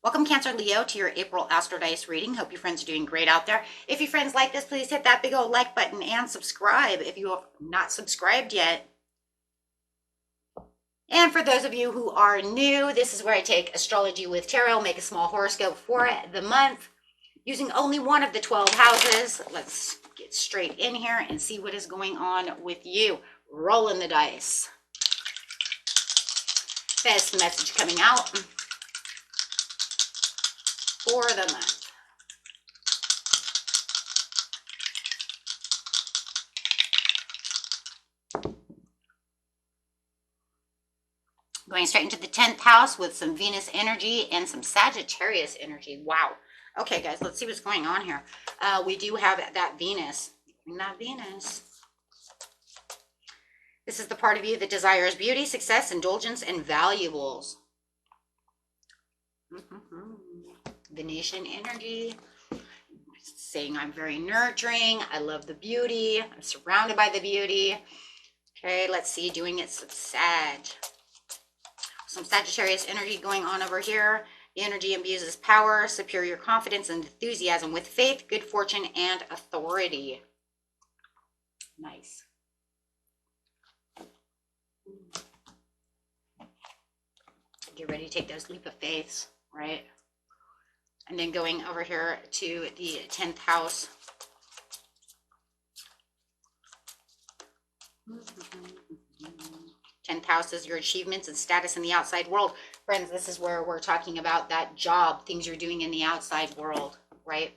Welcome, Cancer Leo, to your April Astro Dice reading. Hope your friends are doing great out there. If your friends like this, please hit that big old like button and subscribe if you have not subscribed yet. And for those of you who are new, this is where I take astrology with tarot, make a small horoscope for the month, using only one of the 12 houses. Let's get straight in here and see what is going on with you. Rolling the dice. Best message coming out for the month. Going straight into the 10th house with some Venus energy and some Sagittarius energy. Wow. Okay, guys, let's see what's going on here. We do have that Venus. This is the part of you that desires beauty, success, indulgence, and valuables. Venetian energy, saying I'm very nurturing. I love the beauty. I'm surrounded by the beauty. Okay, let's see, doing it some Sagittarius energy going on over here. The energy imbues power, superior confidence, and enthusiasm with faith, good fortune, and authority. Nice. Get ready to take those leap of faiths, right? And then going over here to the 10th house. Tenth house is your achievements and status in the outside world. Friends, this is where we're talking about that job, things you're doing in the outside world, right?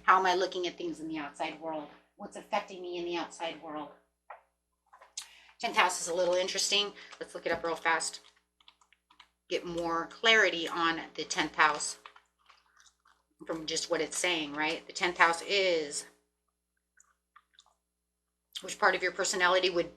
How am I looking at things in the outside world? What's affecting me in the outside world? 10th house is a little interesting. Let's look it up real fast. Get more clarity on the 10th house from just what it's saying, right? The 10th house is which part of your personality would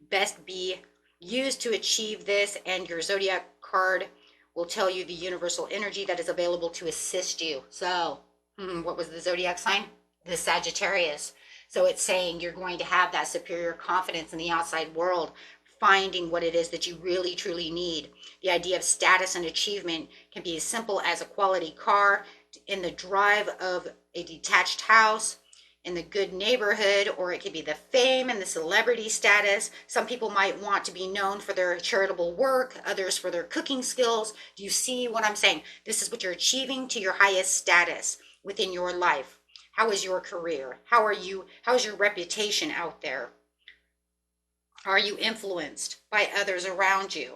best be used to achieve this, and your zodiac card will tell you the universal energy that is available to assist you. So what was the zodiac sign? The Sagittarius. So it's saying you're going to have that superior confidence in the outside world, finding what it is that you really truly need. The idea of status and achievement can be as simple as a quality car, in the drive of a detached house, in the good neighborhood, or it could be the fame and the celebrity status. Some people might want to be known for their charitable work, others for their cooking skills. Do you see what I'm saying? This is what you're achieving to your highest status within your life. How is your career? How is your reputation out there? Are you influenced by others around you?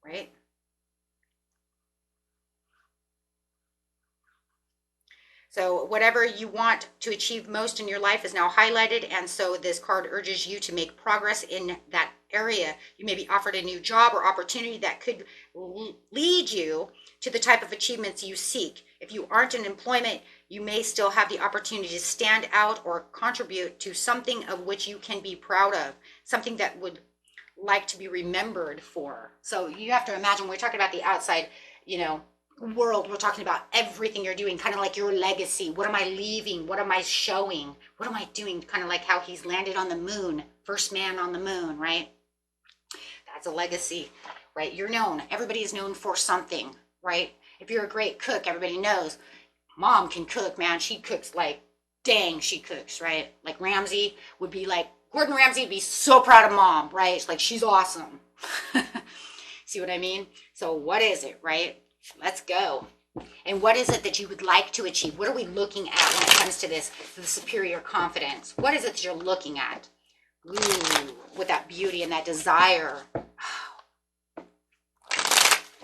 Right? So whatever you want to achieve most in your life is now highlighted, and so this card urges you to make progress in that area. You may be offered a new job or opportunity that could lead you to the type of achievements you seek. If you aren't in employment, you may still have the opportunity to stand out or contribute to something of which you can be proud of, something that would like to be remembered for. So you have to imagine, we're talking about the outside, world, we're talking about everything you're doing, kind of like your legacy. What am I leaving? What am I showing? What am I doing? Kind of like how he's landed on the moon, first man on the moon, right? That's a legacy, right? You're known. Everybody is known for something, right? If you're a great cook, everybody knows mom can cook, man. She cooks like, dang, she cooks, right? Like Ramsay would be like, Gordon Ramsay would be so proud of mom, right? It's like, she's awesome. See what I mean? So what is it, right? Let's go. And what is it that you would like to achieve? What are we looking at when it comes to this, the superior confidence? What is it that you're looking at? Ooh, with that beauty and that desire.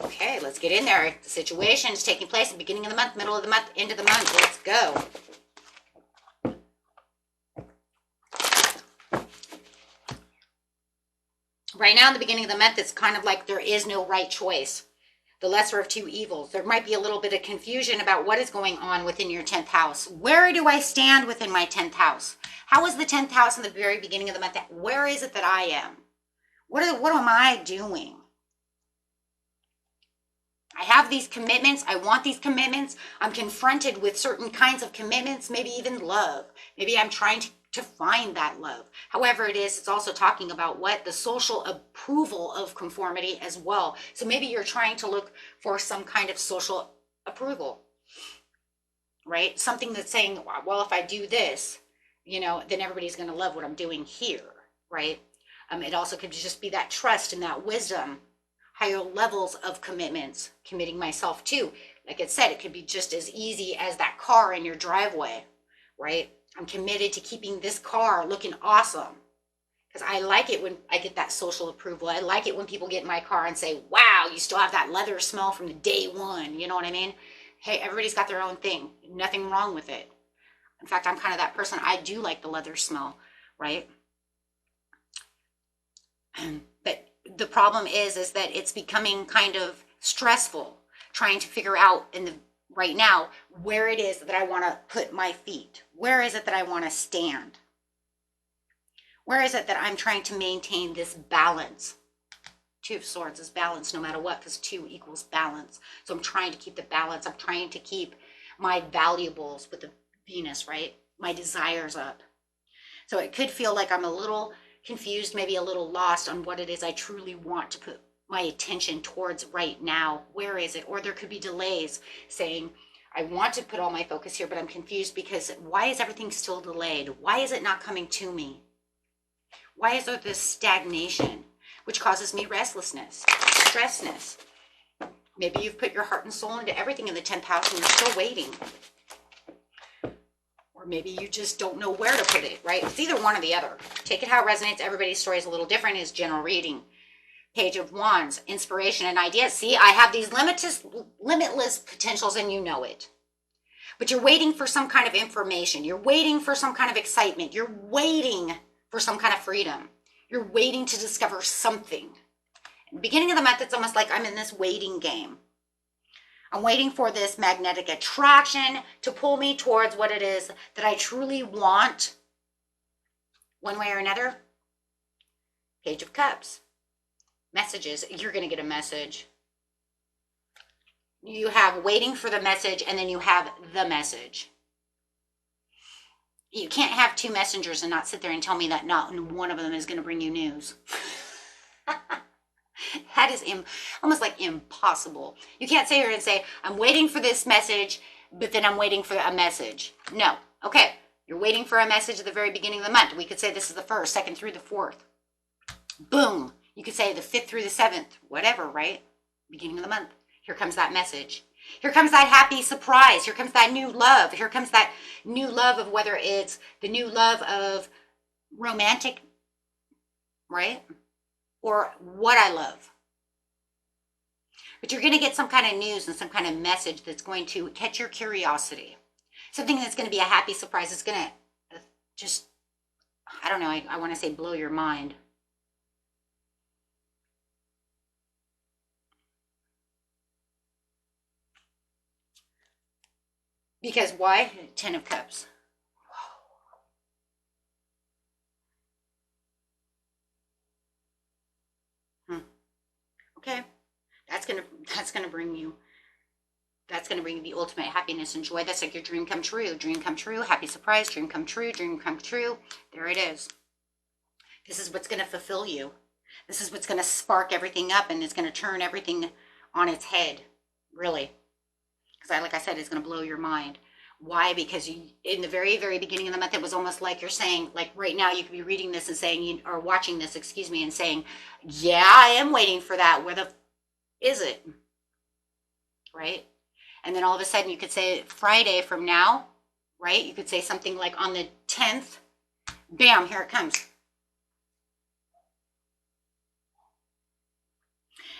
Okay, let's get in there. The situation is taking place at the beginning of the month, middle of the month, end of the month. Let's go. Right now, in the beginning of the month, it's kind of like there is no right choice. The lesser of two evils. There might be a little bit of confusion about what is going on within your 10th house. Where do I stand within my 10th house? How is the 10th house in the very beginning of the month? Where is it that I am? What am I doing? I have these commitments. I want these commitments. I'm confronted with certain kinds of commitments, maybe even love. Maybe I'm trying to to find that love. However it is, it's also talking about what? The social approval of conformity as well. So maybe you're trying to look for some kind of social approval, right? Something that's saying, well, if I do this, you know, then everybody's going to love what I'm doing here, right? It also could just be that trust and that wisdom, higher levels of commitments, committing myself to. Like it said, it could be just as easy as that car in your driveway, right? I'm committed to keeping this car looking awesome because I like it when I get that social approval. I like it when people get in my car and say, wow, you still have that leather smell from the day one. You know what I mean? Hey, everybody's got their own thing. Nothing wrong with it. In fact, I'm kind of that person. I do like the leather smell, right? But the problem is that it's becoming kind of stressful trying to figure out right now where it is that I want to put my feet. Where is it that I want to stand? Where is it that I'm trying to maintain this balance? Two of Swords is balance no matter what, because 2 equals balance. So I'm trying to keep the balance. I'm trying to keep my valuables with the Venus, right? My desires up. So it could feel like I'm a little confused, maybe a little lost on what it is I truly want to put my attention towards right now. Where is it? Or there could be delays saying, I want to put all my focus here, but I'm confused because why is everything still delayed? Why is it not coming to me? Why is there this stagnation, which causes me restlessness, stressness? Maybe you've put your heart and soul into everything in the 10th house and you're still waiting. Or maybe you just don't know where to put it, right? It's either one or the other. Take it how it resonates. Everybody's story is a little different. Is general reading. Page of Wands, inspiration and ideas. See, I have these limitless potentials and you know it. But you're waiting for some kind of information. You're waiting for some kind of excitement. You're waiting for some kind of freedom. You're waiting to discover something. In the beginning of the month, it's almost like I'm in this waiting game. I'm waiting for this magnetic attraction to pull me towards what it is that I truly want, one way or another. Page of Cups. Messages. You're going to get a message. You have waiting for the message, and then you have the message. You can't have 2 messengers and not sit there and tell me that not one of them is going to bring you news. That is almost like impossible. You can't sit here and say, I'm waiting for this message, but then I'm waiting for a message. No. Okay. You're waiting for a message at the very beginning of the month. We could say this is the 1st, 2nd through the 4th. Boom. You could say the 5th through the 7th, whatever, right? Beginning of the month. Here comes that message. Here comes that happy surprise. Here comes that new love. Here comes that new love of whether it's the new love of romantic, right? Or what I love. But you're going to get some kind of news and some kind of message that's going to catch your curiosity. Something that's going to be a happy surprise. It's going to just, I don't know, I want to say blow your mind. Because why? 10 of Cups. Okay. That's gonna bring you the ultimate happiness and joy. That's like your dream come true. Dream come true, happy surprise, dream come true, dream come true. There it is. This is what's gonna fulfill you. This is what's gonna spark everything up and it's gonna turn everything on its head. Really. Because like I said, it's gonna blow your mind. Why? Because in the very, very beginning of the month, it was almost like you're saying, like right now, you could be reading this and saying, or watching this, excuse me, and saying, yeah, I am waiting for that. Where the is it? Right? And then all of a sudden you could say Friday from now, right? You could say something like on the 10th, bam, here it comes.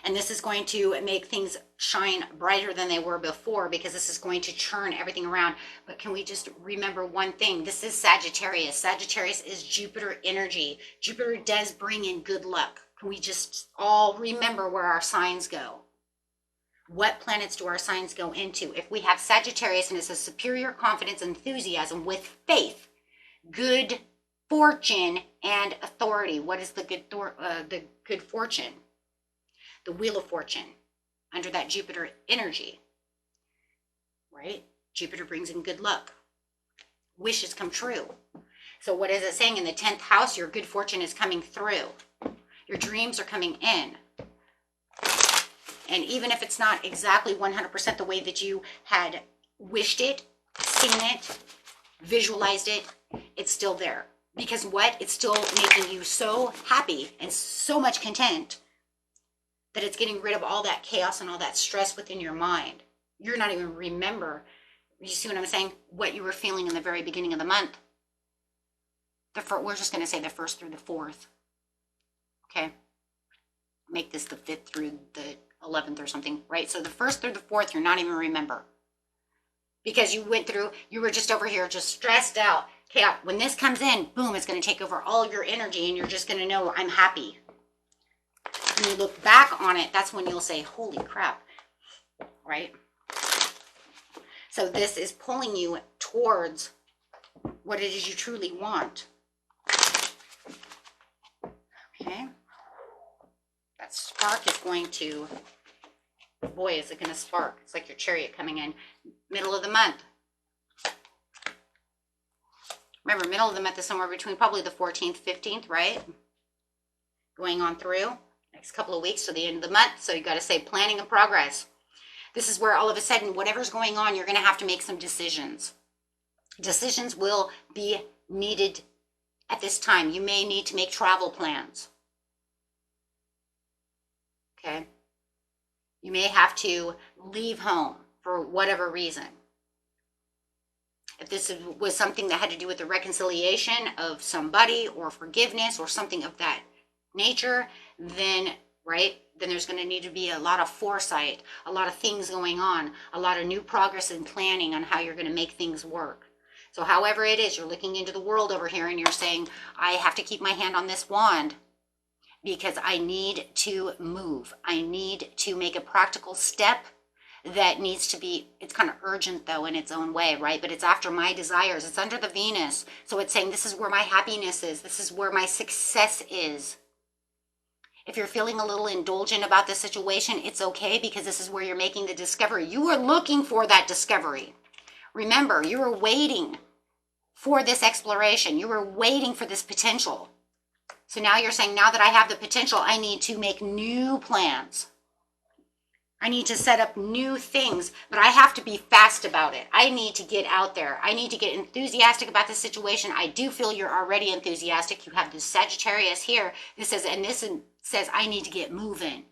And this is going to make things shine brighter than they were before because this is going to turn everything around. But can we just remember one thing? This is Sagittarius. Sagittarius is Jupiter energy. Jupiter does bring in good luck. Can we just all remember where our signs go? What planets do our signs go into? If we have Sagittarius and it's a superior confidence, enthusiasm with faith, good fortune, and authority. What is the good fortune? The Wheel of Fortune under that Jupiter energy, right? Jupiter brings in good luck. Wishes come true. So what is it saying? In the 10th house, your good fortune is coming through. Your dreams are coming in. And even if it's not exactly 100% the way that you had wished it, seen it, visualized it, it's still there. Because what? It's still making you so happy and so much content that it's getting rid of all that chaos and all that stress within your mind. You're not even remember, you see what I'm saying? What you were feeling in the very beginning of the month. We're just going to say the 1st through the 4th. Okay? Make this the 5th through the 11th or something, right? So the 1st through the 4th, you're not even remember. Because you went through, you were just over here, just stressed out. Okay, when this comes in, boom, it's going to take over all your energy and you're just going to know, I'm happy. When you look back on it, that's when you'll say, holy crap, right? So this is pulling you towards what it is you truly want. Okay. That spark is going to, boy, is it going to spark. It's like your chariot coming in middle of the month. Remember, middle of the month is somewhere between probably the 14th, 15th, right? Going on through next couple of weeks to the end of the month. So you got to say planning and progress. This is where all of a sudden, whatever's going on, you're going to have to make some decisions. Decisions will be needed at this time. You may need to make travel plans. Okay? You may have to leave home for whatever reason. If this was something that had to do with the reconciliation of somebody or forgiveness or something of that nature, then, right, then there's going to need to be a lot of foresight, a lot of things going on, a lot of new progress and planning on how you're going to make things work. So however it is, you're looking into the world over here and you're saying, I have to keep my hand on this wand because I need to move. I need to make a practical step that needs to be, it's kind of urgent though in its own way, right? But it's after my desires. It's under the Venus. So it's saying this is where my happiness is. This is where my success is. If you're feeling a little indulgent about the situation, it's okay because this is where you're making the discovery. You were looking for that discovery. Remember, you were waiting for this exploration. You were waiting for this potential. So now you're saying, now that I have the potential, I need to make new plans. I need to set up new things, but I have to be fast about it. I need to get out there. I need to get enthusiastic about the situation. I do feel you're already enthusiastic. You have this Sagittarius here. This says, and this says, I need to get moving.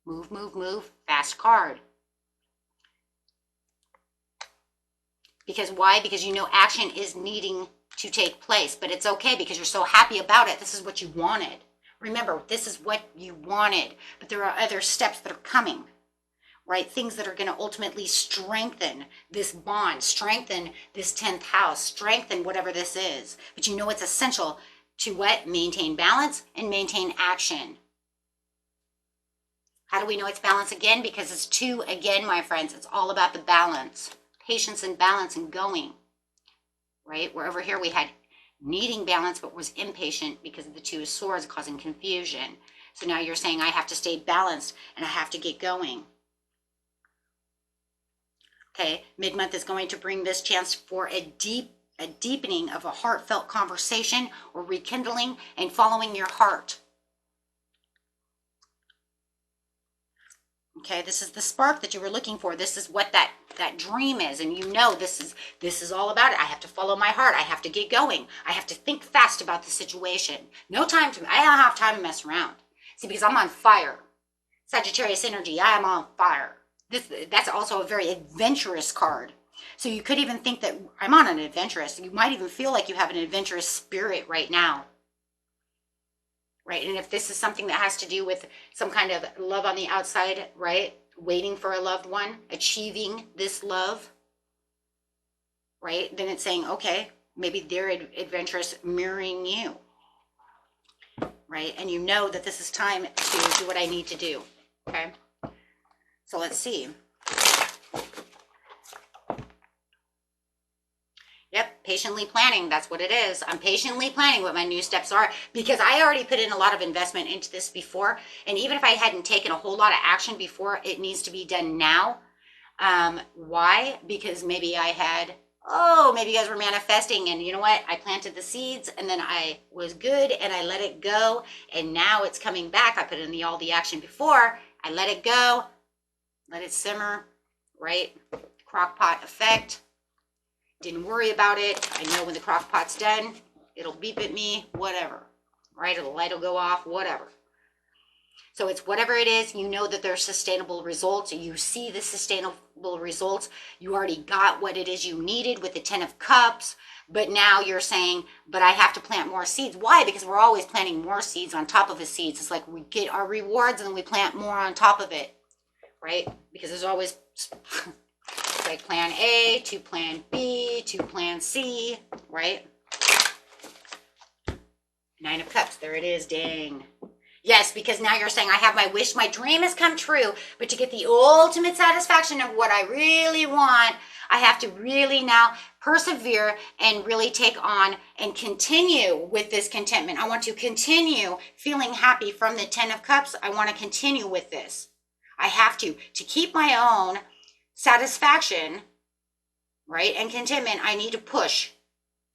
Move, move, move. Fast card. Because why? Because you know action is needing to take place, but it's okay because you're so happy about it. This is what you wanted. Remember, this is what you wanted, but there are other steps that are coming. Right? Things that are going to ultimately strengthen this bond, strengthen this 10th house, strengthen whatever this is. But you know it's essential to what? Maintain balance and maintain action. How do we know it's balance again? Because it's 2 again, my friends. It's all about the balance. Patience and balance and going. Right? Where over here we had needing balance but was impatient because of the 2 of swords causing confusion. So now you're saying I have to stay balanced and I have to get going. Okay, mid-month is going to bring this chance for a deepening of a heartfelt conversation or rekindling and following your heart. Okay, this is the spark that you were looking for. This is what that dream is, and you know this is all about it. I have to follow my heart. I have to get going. I have to think fast about the situation. I don't have time to mess around. See, because I'm on fire. Sagittarius energy, I am on fire. That's also a very adventurous card. So you could even think that I'm on an adventurous. You might even feel like you have an adventurous spirit right now. Right? And if this is something that has to do with some kind of love on the outside, right? Waiting for a loved one, achieving this love, right? Then it's saying, okay, maybe they're adventurous mirroring you, right? And you know that this is time to do what I need to do, okay? So let's see. Yep, patiently planning. That's what it is. I'm patiently planning what my new steps are because I already put in a lot of investment into this before. And even if I hadn't taken a whole lot of action before, it needs to be done now. Why? Because maybe I had Oh, maybe you guys were manifesting and you know what? I planted the seeds and then I was good and I let it go. And now it's coming back. I put in all the action before. I let it go, let it simmer, right? Crock pot effect. Didn't worry about it. I know when the crock pot's done, it'll beep at me, whatever, right? The light will go off, whatever. So it's whatever it is, you know that there's sustainable results. You see the sustainable results. You already got what it is you needed with the 10 of Cups. But now you're saying, but I have to plant more seeds. Why? Because we're always planting more seeds on top of the seeds. It's like we get our rewards and then we plant more on top of it, right? Because there's always like plan A to plan B to plan C, right? 9 of Cups, there it is, dang. Yes, because now you're saying, I have my wish, my dream has come true, but to get the ultimate satisfaction of what I really want, I have to really now persevere and really take on and continue with this contentment. I want to continue feeling happy from the 10 of Cups. I want to continue with this. I have to keep my own satisfaction, right, and contentment. I need to push,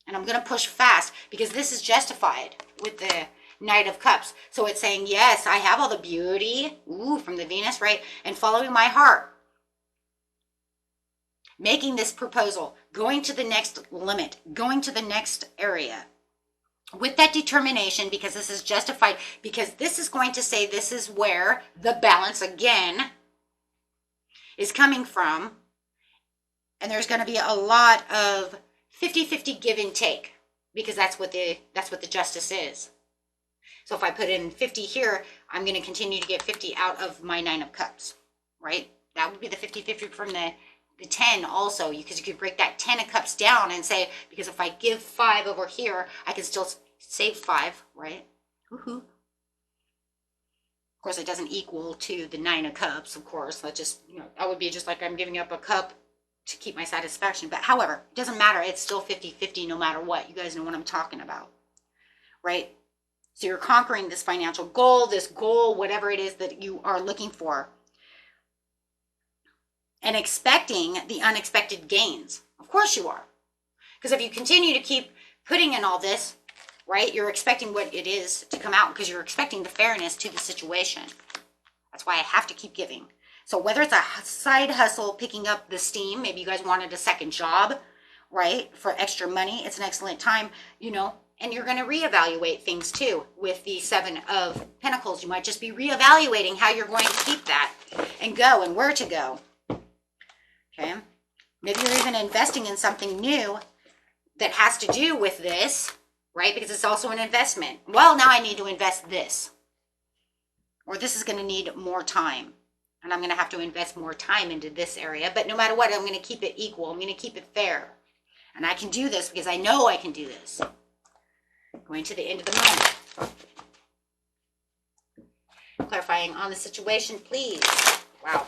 and I'm going to push fast because this is justified with the Knight of Cups. So it's saying, yes, I have all the beauty, from the Venus, right? And following my heart. Making this proposal, going to the next limit, going to the next area. With that determination, because this is justified, because this is going to say this is where the balance, again, is coming from. And there's going to be a lot of 50-50 give and take, because that's what the justice is. So if I put in 50 here, I'm going to continue to get 50 out of my 9 of Cups, right? That would be the 50-50 from the 10 also, because you could break that 10 of Cups down and say, because if I give 5 over here, I can still save 5, right? Woohoo. Of course, it doesn't equal to the 9 of Cups, of course. That just, that would be just like I'm giving up a cup to keep my satisfaction. But however, it doesn't matter. It's still 50-50 no matter what. You guys know what I'm talking about, right? So you're conquering this financial goal, whatever it is that you are looking for. And expecting the unexpected gains. Of course you are. Because if you continue to keep putting in all this, right, you're expecting what it is to come out because you're expecting the fairness to the situation. That's why I have to keep giving. So whether it's a side hustle, picking up the steam, maybe you guys wanted a second job, right, for extra money, it's an excellent time, and you're going to reevaluate things too with the 7 of Pentacles. You might just be reevaluating how you're going to keep that and go and where to go. Okay. Maybe you're even investing in something new that has to do with this, right? Because it's also an investment. Well, now I need to invest this. Or this is going to need more time. And I'm going to have to invest more time into this area. But no matter what, I'm going to keep it equal. I'm going to keep it fair. And I can do this because I know I can do this. Going to the end of the month. Clarifying on the situation, please. Wow.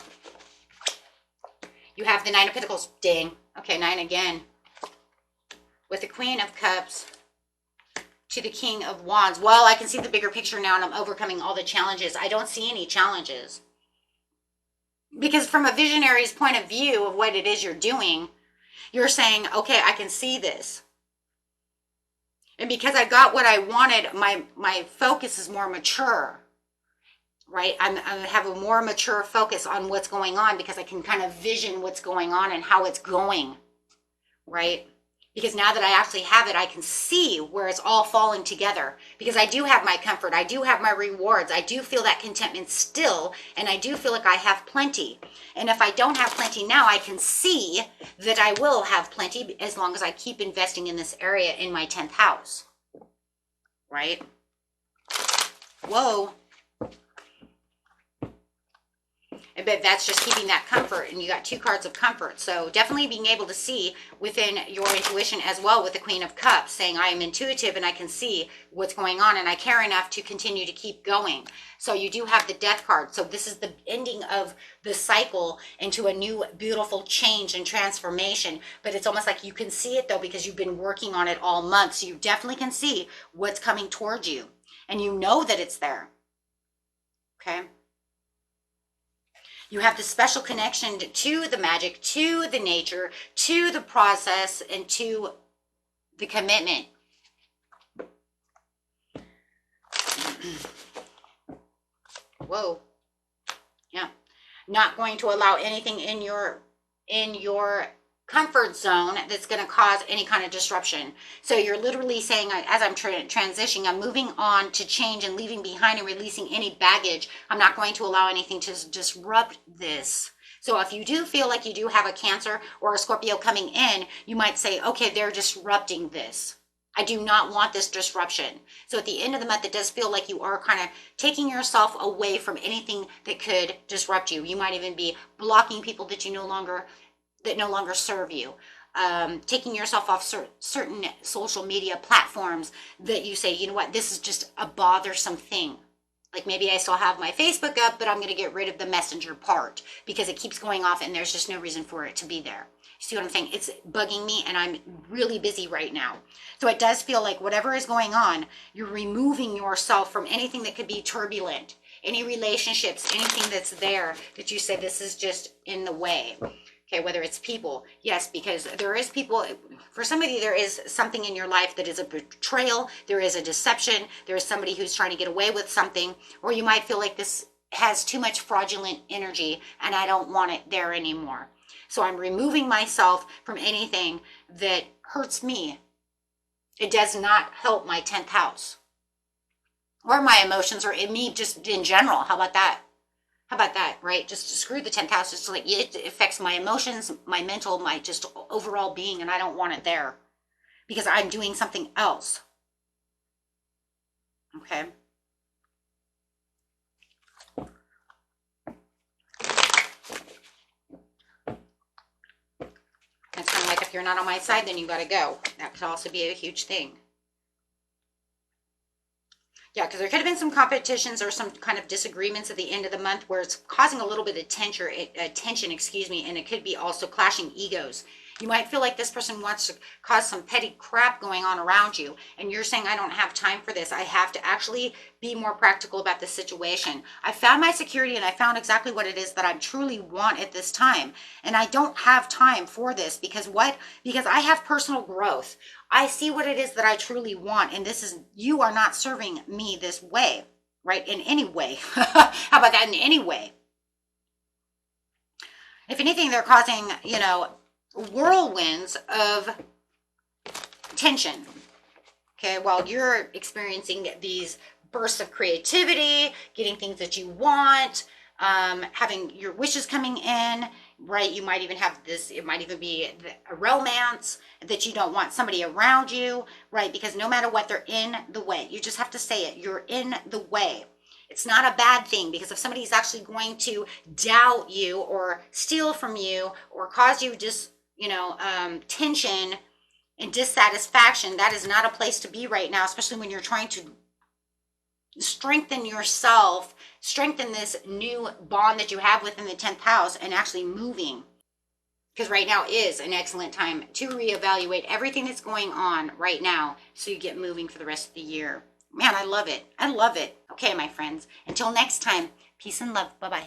You have the 9 of Pentacles. Dang. Okay, 9 again. With the Queen of Cups to the King of Wands. Well, I can see the bigger picture now and I'm overcoming all the challenges. I don't see any challenges. Because from a visionary's point of view of what it is you're doing, you're saying, okay, I can see this. And because I got what I wanted, my focus is more mature. Right? I have a more mature focus on what's going on because I can kind of vision what's going on and how it's going, right? Because now that I actually have it, I can see where it's all falling together because I do have my comfort. I do have my rewards. I do feel that contentment still, and I do feel like I have plenty. And if I don't have plenty now, I can see that I will have plenty as long as I keep investing in this area in my 10th house, right? Whoa. But that's just keeping that comfort, and you got 2 cards of comfort. So definitely being able to see within your intuition as well with the Queen of Cups, saying I am intuitive and I can see what's going on and I care enough to continue to keep going. So you do have the Death card. So this is the ending of the cycle into a new beautiful change and transformation. But it's almost like you can see it though because you've been working on it all month. So you definitely can see what's coming towards you and you know that it's there. Okay. You have this special connection to the magic, to the nature, to the process, and to the commitment. Whoa. Yeah. Not going to allow anything in your comfort zone that's going to cause any kind of disruption. So you're literally saying, as I'm transitioning, I'm moving on to change and leaving behind and releasing any baggage. I'm not going to allow anything to disrupt this. So if you do feel like you do have a Cancer or a Scorpio coming in, you might say, okay, they're disrupting this. I do not want this disruption. So at the end of the month, it does feel like you are kind of taking yourself away from anything that could disrupt you. You might even be blocking people that no longer serve you. Taking yourself off certain social media platforms that you say, you know what, this is just a bothersome thing. Like maybe I still have my Facebook up, but I'm going to get rid of the messenger part because it keeps going off and there's just no reason for it to be there. You see what I'm saying? It's bugging me and I'm really busy right now. So it does feel like whatever is going on, you're removing yourself from anything that could be turbulent, any relationships, anything that's there that you say this is just in the way. Okay, whether it's people, yes, because there is people, for somebody, there is something in your life that is a betrayal, there is a deception, there is somebody who's trying to get away with something, or you might feel like this has too much fraudulent energy and I don't want it there anymore. So I'm removing myself from anything that hurts me. It does not help my 10th house or my emotions or in me just in general. How about that? How about that, right? Just screw the 10th house. It's like it affects my emotions, my mental, my just overall being, and I don't want it there because I'm doing something else. Okay. It's kind of like if you're not on my side, then you got to go. That could also be a huge thing. Yeah, because there could have been some competitions or some kind of disagreements at the end of the month where it's causing a little bit of tension, and it could be also clashing egos. You might feel like this person wants to cause some petty crap going on around you, and you're saying, I don't have time for this. I have to actually be more practical about this situation. I found my security, and I found exactly what it is that I truly want at this time, and I don't have time for this because what? Because I have personal growth. I see what it is that I truly want, and this is, you are not serving me this way, right? In any way. How about that? In any way. If anything, they're causing, whirlwinds of tension. Okay, while you're experiencing these bursts of creativity, getting things that you want, having your wishes coming in, right? You might even have this, it might even be a romance that you don't want somebody around you, right? Because no matter what, they're in the way. You just have to say it. You're in the way. It's not a bad thing, because if somebody's actually going to doubt you or steal from you or cause you just, tension and dissatisfaction, that is not a place to be right now, especially when you're trying to strengthen yourself, strengthen this new bond that you have within the 10th house and actually moving. Because right now is an excellent time to reevaluate everything that's going on right now so you get moving for the rest of the year. Man, I love it. I love it. Okay, my friends. Until next time, peace and love. Bye-bye.